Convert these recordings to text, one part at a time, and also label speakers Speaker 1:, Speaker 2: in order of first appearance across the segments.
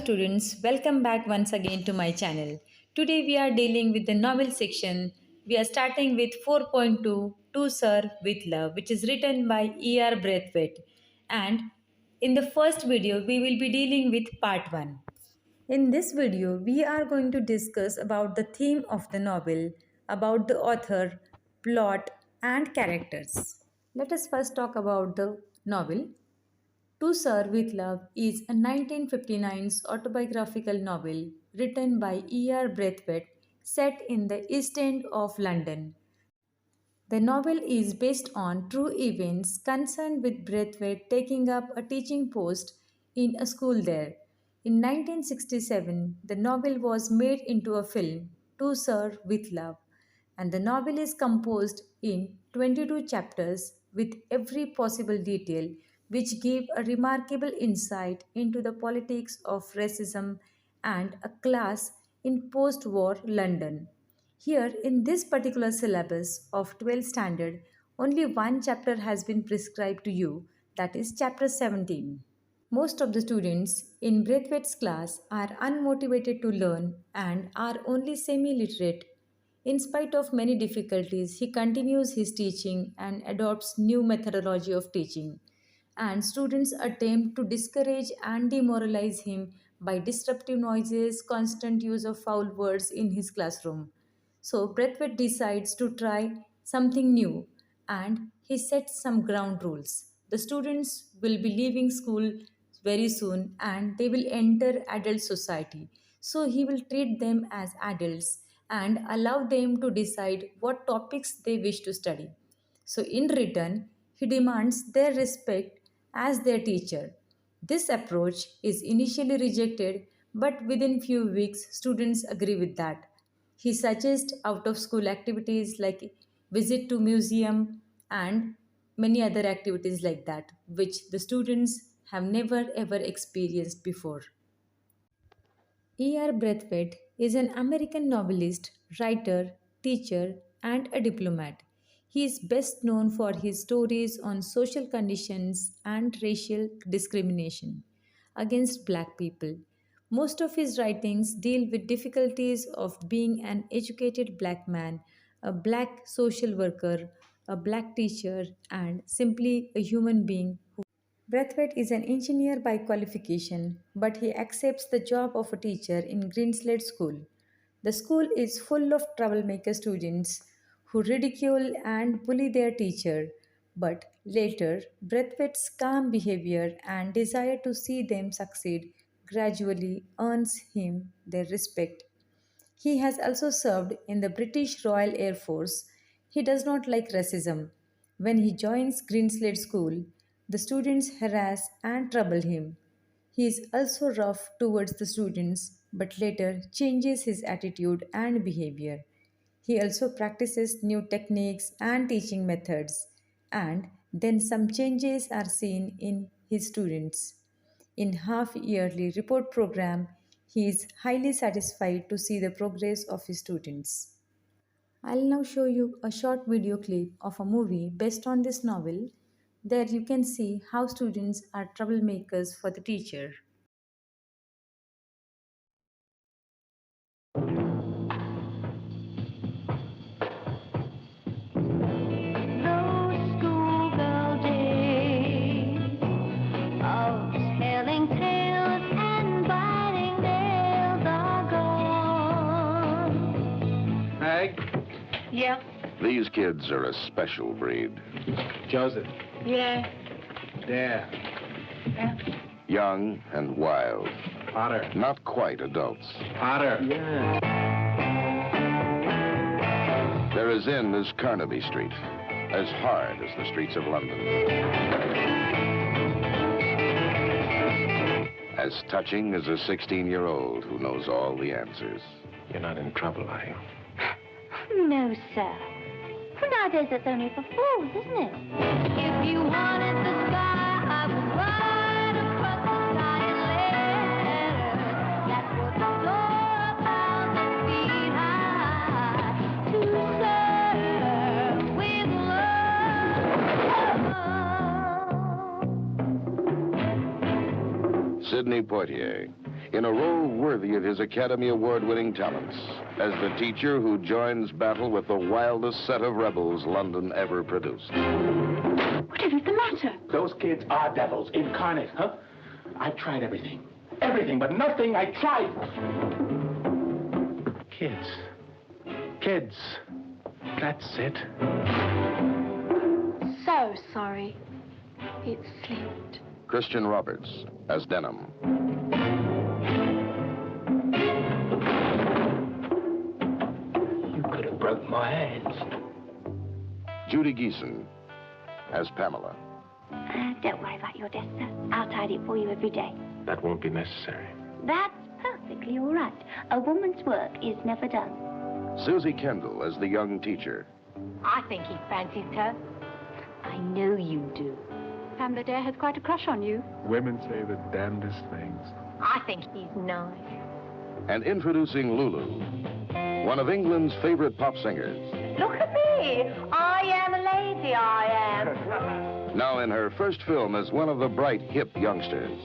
Speaker 1: students, welcome back once again to my channel. Today we are dealing with the novel section. We are starting with 4.2 To Sir with Love, which is written by E.R. Braithwaite. And in the first video we will be dealing with part 1. In this video we are going to discuss about the theme of the novel, about the author, plot and characters. Let us first talk about the novel. To Sir with Love is a 1959 autobiographical novel written by E.R. Braithwaite set in the East End of London. The novel is based on true events concerned with Braithwaite taking up a teaching post in a school there. In 1967, the novel was made into a film, To Sir with Love, and the novel is composed in 22 chapters with every possible detail, which give a remarkable insight into the politics of racism and a class in post war London. Here, in this particular syllabus of 12th standard, only one chapter has been prescribed to you, that is, chapter 17. Most of the students in Braithwaite's class are unmotivated to learn and are only semi literate. In spite of many difficulties, he continues his teaching and adopts new methodology of teaching. And students attempt to discourage and demoralize him by disruptive noises, constant use of foul words in his classroom. So Braithwaite decides to try something new and he sets some ground rules. The students will be leaving school very soon and they will enter adult society. So he will treat them as adults and allow them to decide what topics they wish to study. So in return, he demands their respect as their teacher. This approach is initially rejected, but within few weeks students agree with that. He suggests out of school activities like visit to museum and many other activities like that which the students have never ever experienced before. E.R. Braithwaite is an American novelist, writer, teacher, and a diplomat. He is best known for his stories on social conditions and racial discrimination against black people. Most of his writings deal with difficulties of being an educated black man, a black social worker, a black teacher, and simply a human being. Braithwaite is an engineer by qualification, but he accepts the job of a teacher in Greenslade School. The school is full of troublemaker students who ridicule and bully their teacher, but later, Braithwaite's calm behavior and desire to see them succeed gradually earns him their respect. He has also served in the British Royal Air Force. He does not like racism. When he joins Greenslade School, the students harass and trouble him. He is also rough towards the students but later changes his attitude and behavior. He also practices new techniques and teaching methods, and then some changes are seen in his students. In half yearly report program, he is highly satisfied to see the progress of his students. I'll now show you a short video clip of a movie based on this novel. There you can see how students are troublemakers for the teacher.
Speaker 2: Those schoolgirl days of telling tales and biting nails are gone.
Speaker 3: Meg?
Speaker 2: Yeah.
Speaker 4: These kids are a special breed.
Speaker 3: Joseph.
Speaker 2: Yeah.
Speaker 3: There.
Speaker 2: Yeah.
Speaker 4: Young and wild.
Speaker 3: Potter.
Speaker 4: Not quite adults.
Speaker 3: Potter. Yeah.
Speaker 4: They're as in as Carnaby Street. As hard as the streets of London. As touching as a 16-year-old who knows all the answers.
Speaker 3: You're not in trouble, are you?
Speaker 2: No, sir. Nowadays, it's only for fools, isn't it? If you wanted the sky, I would ride across the sky and letters that would soar 1,000 feet high to serve with love.
Speaker 4: Sidney Poitier. in a role worthy of his Academy Award-winning talents as the teacher who joins battle with the wildest set of rebels London ever produced.
Speaker 2: Whatever's the matter?
Speaker 5: Those kids are devils incarnate, huh? I've tried everything. Everything, but nothing I tried. Kids. Kids. That's it.
Speaker 2: So sorry. It slipped.
Speaker 4: Christian Roberts as Denham.
Speaker 5: You could have broke my hands.
Speaker 4: Judy Geeson as Pamela.
Speaker 2: Don't worry about your desk, sir. I'll tidy it for you every day.
Speaker 3: That won't be necessary.
Speaker 2: That's perfectly all right. A woman's work is never done.
Speaker 4: Susie Kendall as the young teacher.
Speaker 6: I think he fancies her.
Speaker 2: I know you do.
Speaker 6: Pamela Dare has quite a crush on you.
Speaker 3: Women say the damnedest things.
Speaker 6: I think he's nice.
Speaker 4: And introducing Lulu, one of England's favorite pop singers.
Speaker 6: Look at me. I am a lady, I am.
Speaker 4: Now in her first film as one of the bright, hip youngsters.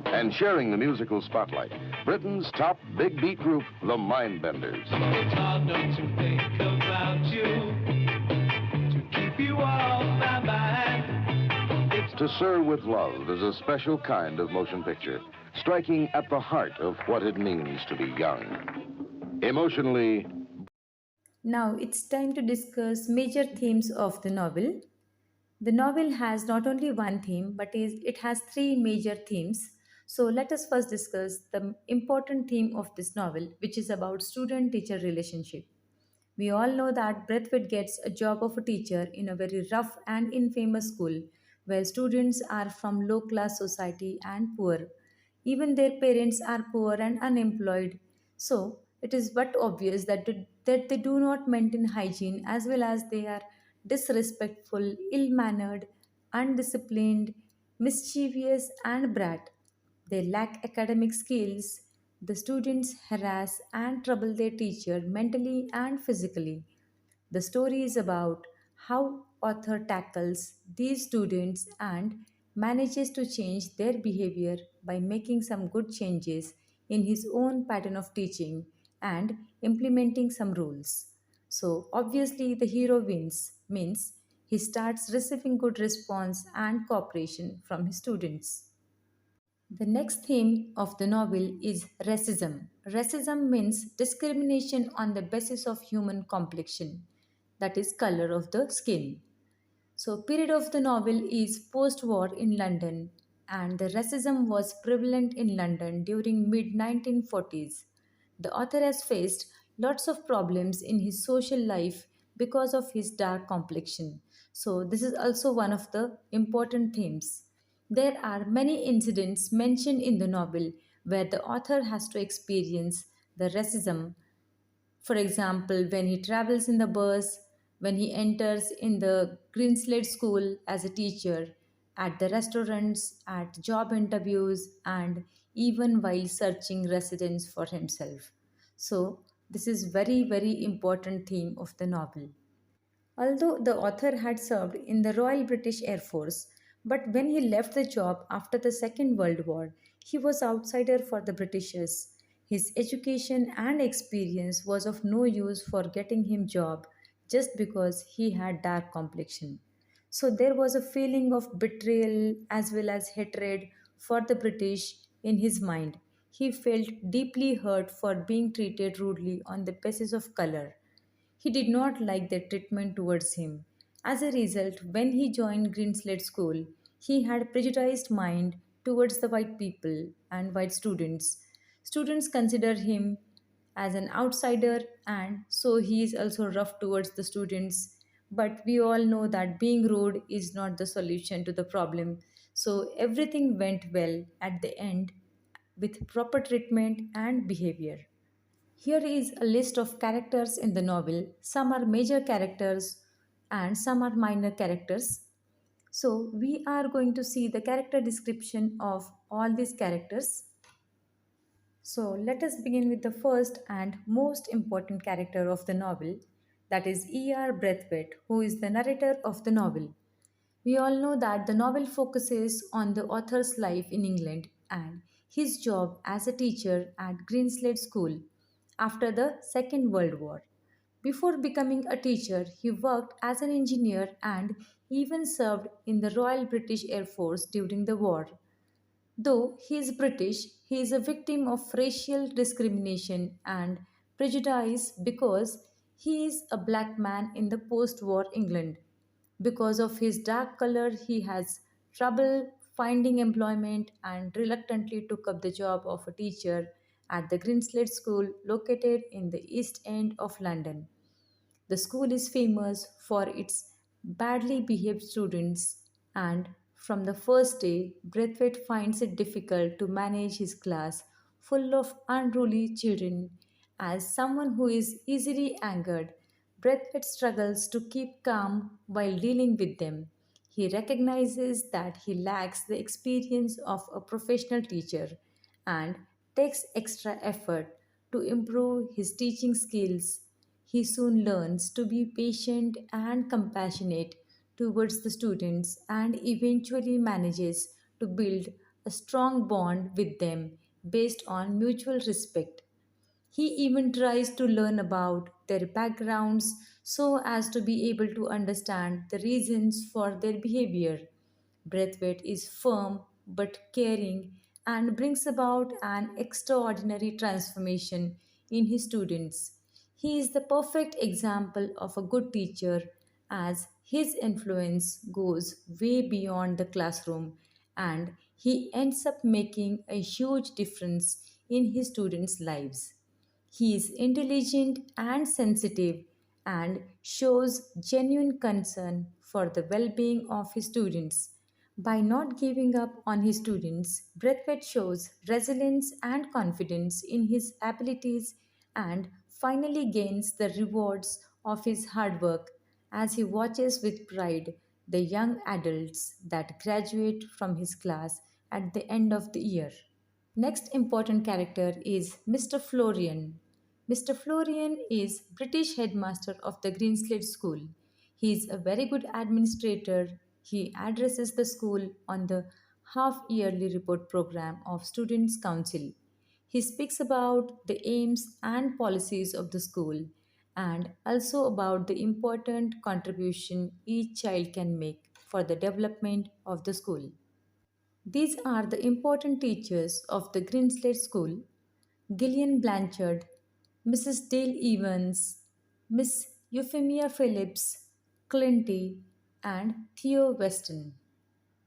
Speaker 4: And sharing the musical spotlight, Britain's top big beat group, the Mindbenders.
Speaker 7: It's hard not to think about you, to keep you off my mind. It's
Speaker 4: To Serve with Love is a special kind of motion picture, striking at the heart of what it means to be young. Emotionally,
Speaker 1: Now it's time to discuss major themes of the novel. The novel has not only one theme, but it has three major themes. So let us first discuss the important theme of this novel, which is about student-teacher relationship. We all know that Braithwaite gets a job of a teacher in a very rough and infamous school where students are from low class society and poor. Even their parents are poor and unemployed. So it is but obvious that they do not maintain hygiene as well as they are disrespectful, ill mannered, undisciplined, mischievous, and brat. They lack academic skills. The students harass and trouble their teacher mentally and physically. The story is about how author tackles these students and manages to change their behavior by making some good changes in his own pattern of teaching and implementing some rules. So obviously the hero wins means he starts receiving good response and cooperation from his students. The next theme of the novel is racism. Racism means discrimination on the basis of human complexion, that is, color of the skin. So, period of the novel is post-war in London, and the racism was prevalent in London during mid 1940s. The author has faced lots of problems in his social life because of his dark complexion. So, this is also one of the important themes. There are many incidents mentioned in the novel where the author has to experience the racism. For example, when he travels in the bus, when he enters in the Green Slate School as a teacher, at the restaurants, at job interviews, and even while searching residence for himself. So, this is very important theme of the novel. Although the author had served in the Royal British Air Force, but when he left the job after the Second World War, he was outsider for the Britishers. His education and experience was of no use for getting him job just because he had dark complexion. So there was a feeling of betrayal as well as hatred for the British in his mind. He felt deeply hurt for being treated rudely on the basis of color. He did not like their treatment towards him. As a result, when he joined Greenslade School, he had prejudiced mind towards the white people and white students. Students consider him as an outsider and so he is also rough towards the students. But we all know that being rude is not the solution to the problem. So everything went well at the end with proper treatment and behavior. Here is a list of characters in the novel. Some are major characters and some are minor characters. So, we are going to see the character description of all these characters. So, let us begin with the first and most important character of the novel, that is E.R. Braithwaite, who is the narrator of the novel. We all know that the novel focuses on the author's life in England and his job as a teacher at Greenslade School after the Second World War. Before becoming a teacher, he worked as an engineer and even served in the Royal British Air Force during the war. Though he is British, he is a victim of racial discrimination and prejudice because he is a black man in the post war England. Because of his dark color, he has trouble finding employment and reluctantly took up the job of a teacher at the Greenslade School located in the East End of London. The school is famous for its badly behaved students, and from the first day, Braithwaite finds it difficult to manage his class full of unruly children. As someone who is easily angered, Braithwaite struggles to keep calm while dealing with them. He recognizes that he lacks the experience of a professional teacher and takes extra effort to improve his teaching skills. He soon learns to be patient and compassionate towards the students and eventually manages to build a strong bond with them based on mutual respect. He even tries to learn about their backgrounds so as to be able to understand the reasons for their behavior. Braithwaite is firm but caring and brings about an extraordinary transformation in his students. He is the perfect example of a good teacher as his influence goes way beyond the classroom and he ends up making a huge difference in his students' lives. He is intelligent and sensitive and shows genuine concern for the well being of his students. By not giving up on his students, Braithwaite shows resilience and confidence in his abilities and finally gains the rewards of his hard work as he watches with pride the young adults that graduate from his class at the end of the year. Next important character is Mr. Florian. Mr. Florian is British headmaster of the Greenslade School. He is a very good administrator. He addresses the school on the half yearly report program of Students' Council. He speaks about the aims and policies of the school and also about the important contribution each child can make for the development of the school. These are the important teachers of the Greenslade School: Gillian Blanchard, Mrs. Dale Evans, Miss Euphemia Phillips, Clinty, and Theo Weston.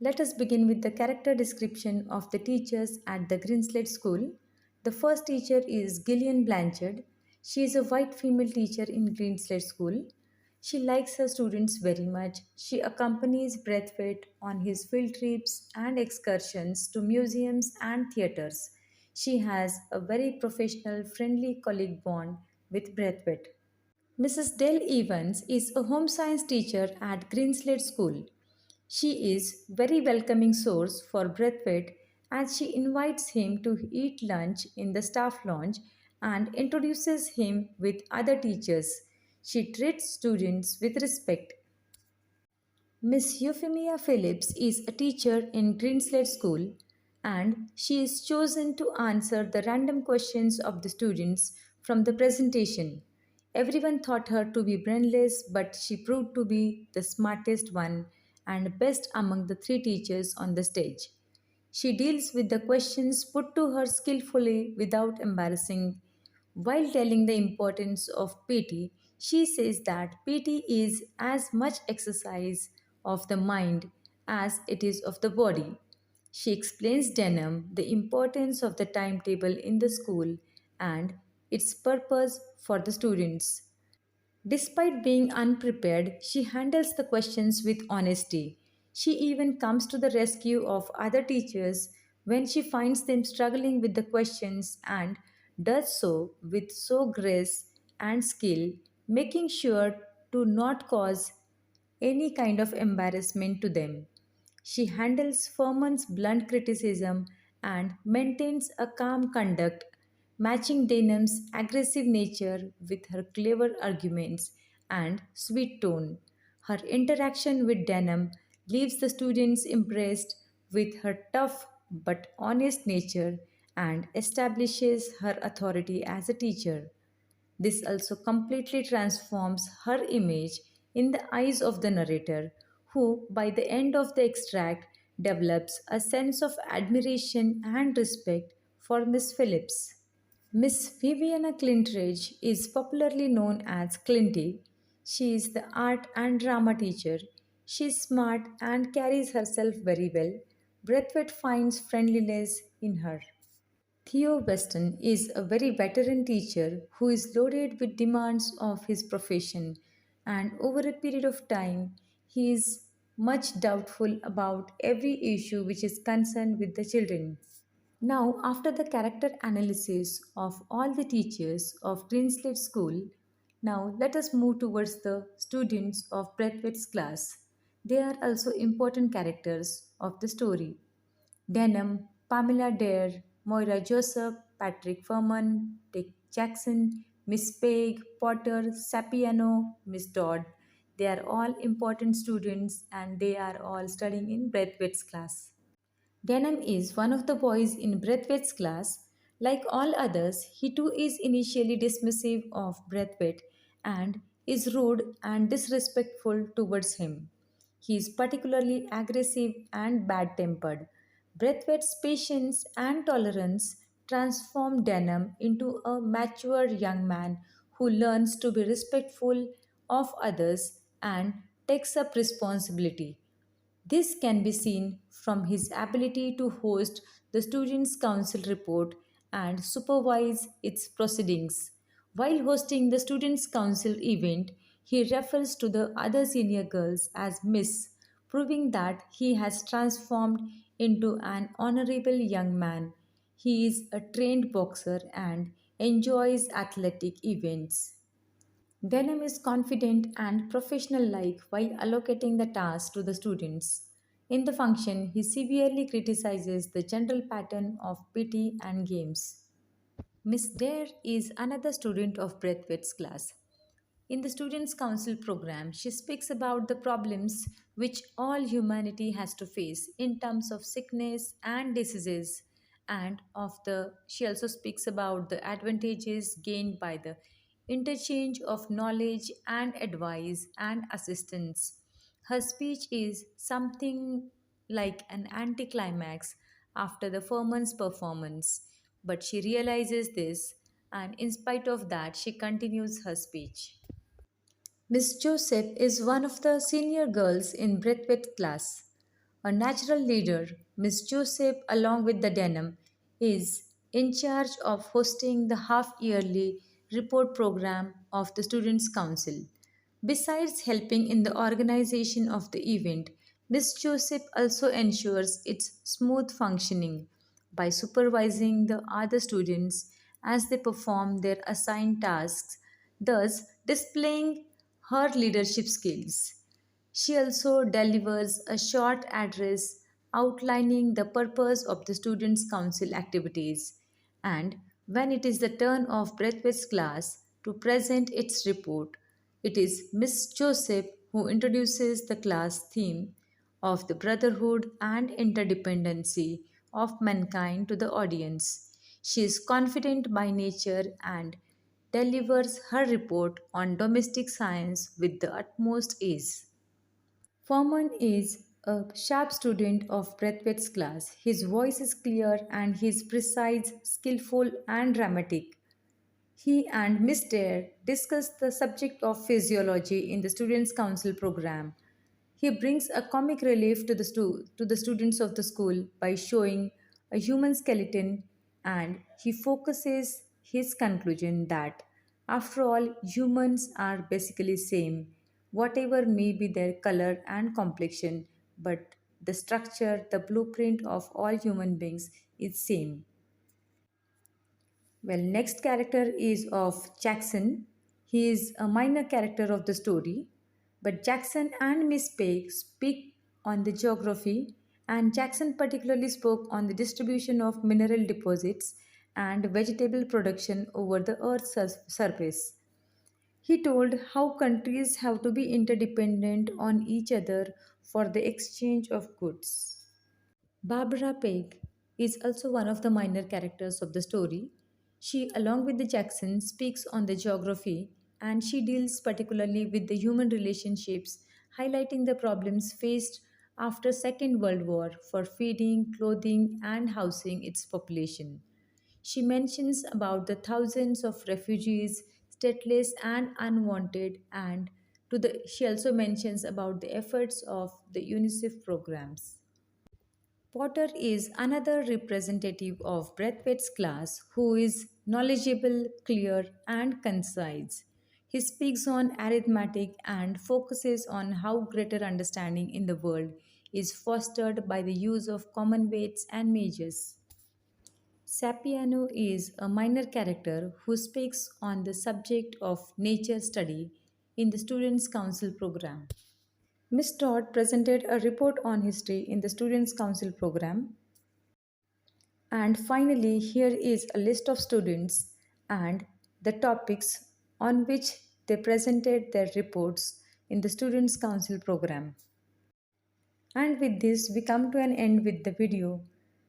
Speaker 1: Let us begin with the character description of the teachers at the Greenslade School. The first teacher is Gillian Blanchard. She is a white female teacher in Greenslade School. She likes her students very much. She accompanies Braithwaite on his field trips and excursions to museums and theaters. She has a very professional, friendly colleague bond with Braithwaite. Mrs. Dell Evans is a home science teacher at Greenslade School. She is very welcoming source for Braithwaite as she invites him to eat lunch in the staff lounge and introduces him with other teachers. She treats students with respect. Miss Euphemia Phillips is a teacher in Greenslade School and she is chosen to answer the random questions of the students from the presentation. Everyone thought her to be brainless, but she proved to be the smartest one and best among the three teachers on the stage. She deals with the questions put to her skillfully without embarrassing. While telling the importance of PT, she says that PT is as much exercise of the mind as it is of the body. She explains Denham the importance of the timetable in the school and its purpose for the students. Despite being unprepared, she handles the questions with honesty. She even comes to the rescue of other teachers when she finds them struggling with the questions and does so with so grace and skill, making sure to not cause any kind of embarrassment to them. She handles Furman's blunt criticism and maintains a calm conduct, matching Denham's aggressive nature with her clever arguments and sweet tone. Her interaction with Denham leaves the students impressed with her tough but honest nature and establishes her authority as a teacher. This also completely transforms her image in the eyes of the narrator, who, by the end of the extract, develops a sense of admiration and respect for Miss Phillips. Miss Viviana Clintridge is popularly known as Clinty. She is the art and drama teacher. She is smart and carries herself very well. Braithwaite finds friendliness in her. Theo Weston is a very veteran teacher who is loaded with demands of his profession, and over a period of time, he is much doubtful about every issue which is concerned with the children. Now, after the character analysis of all the teachers of Greenslade School, now let us move towards the students of Braithwaite's class. They are also important characters of the story. Denham, Pamela Dare, Moira Joseph, Patrick Furman, Dick Jackson, Miss Peg, Potter, Sapiano, Miss Dodd. They are all important students and they are all studying in Braithwaite's class. Denham is one of the boys in Braithwaite's class. Like all others, he too is initially dismissive of Braithwaite and is rude and disrespectful towards him. He is particularly aggressive and bad tempered. Braithwaite's patience and tolerance transform Denham into a mature young man who learns to be respectful of others and takes up responsibility. This can be seen from his ability to host the Students' Council report and supervise its proceedings. While hosting the Students' Council event, he refers to the other senior girls as Miss, proving that he has transformed into an honorable young man. He is a trained boxer and enjoys athletic events. Denham is confident and professional like while allocating the tasks to the students. In the function, he severely criticizes the general pattern of PT and games. Miss Dare is another student of Braithwaite's class. In the Students' Council program, she speaks about the problems which all humanity has to face in terms of sickness and diseases, and she also speaks about the advantages gained by the interchange of knowledge and advice and assistance. Her speech is something like an anticlimax after the Furman's performance, but she realizes this, and in spite of that, she continues her speech. Miss Joseph is one of the senior girls in Braithwaite's class. A natural leader, Miss Joseph, along with the Denham, is in charge of hosting the half yearly report program of the Students' Council. Besides helping in the organization of the event, Miss Joseph also ensures its smooth functioning by supervising the other students as they perform their assigned tasks, thus displaying her leadership skills. She also delivers a short address outlining the purpose of the Students' Council activities. And when it is the turn of Braithwaite's class to present its report, it is Miss Joseph who introduces the class theme of the brotherhood and interdependency of mankind to the audience. She is confident by nature and delivers her report on domestic science with the utmost ease. Furman is a sharp student of Braithwaite's class. His voice is clear and he is precise, skillful, and dramatic. He and Miss Dare discuss the subject of physiology in the Students' Council program. He brings a comic relief to to the students of the school by showing a human skeleton, and he focuses his conclusion that after all humans are basically same, whatever may be their color and complexion, but the structure, the blueprint of all human beings is same. Well, next character is of Jackson. He is a minor character of the story, but Jackson and Miss Peg speak on the geography, and Jackson particularly spoke on the distribution of mineral deposits and vegetable production over the Earth's surface. He told how countries have to be interdependent on each other for the exchange of goods. Barbara Peg is also one of the minor characters of the story. She, along with the Jackson, speaks on the geography and she deals particularly with the human relationships, highlighting the problems faced after Second World War for feeding, clothing, and housing its population. She mentions about the thousands of refugees, stateless and unwanted, and she also mentions about the efforts of the UNICEF programs. Potter is another representative of Braithwaite's class who is knowledgeable, clear, and concise. He speaks on arithmetic and focuses on how greater understanding in the world is fostered by the use of common weights and measures. Sapiano is a minor character who speaks on the subject of nature study in the Students' Council program. Miss Todd presented a report on history in the Students' Council program. And finally, here is a list of students and the topics on which they presented their reports in the Students' Council program. And with this, we come to an end with the video.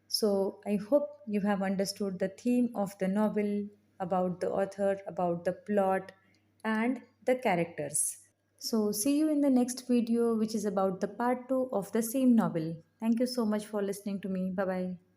Speaker 1: So I hope you have understood the theme of the novel, about the author, about the plot, and the characters. So see you in the next video, which is about the part 2 of the same novel. Thank you so much for listening to me. Bye bye.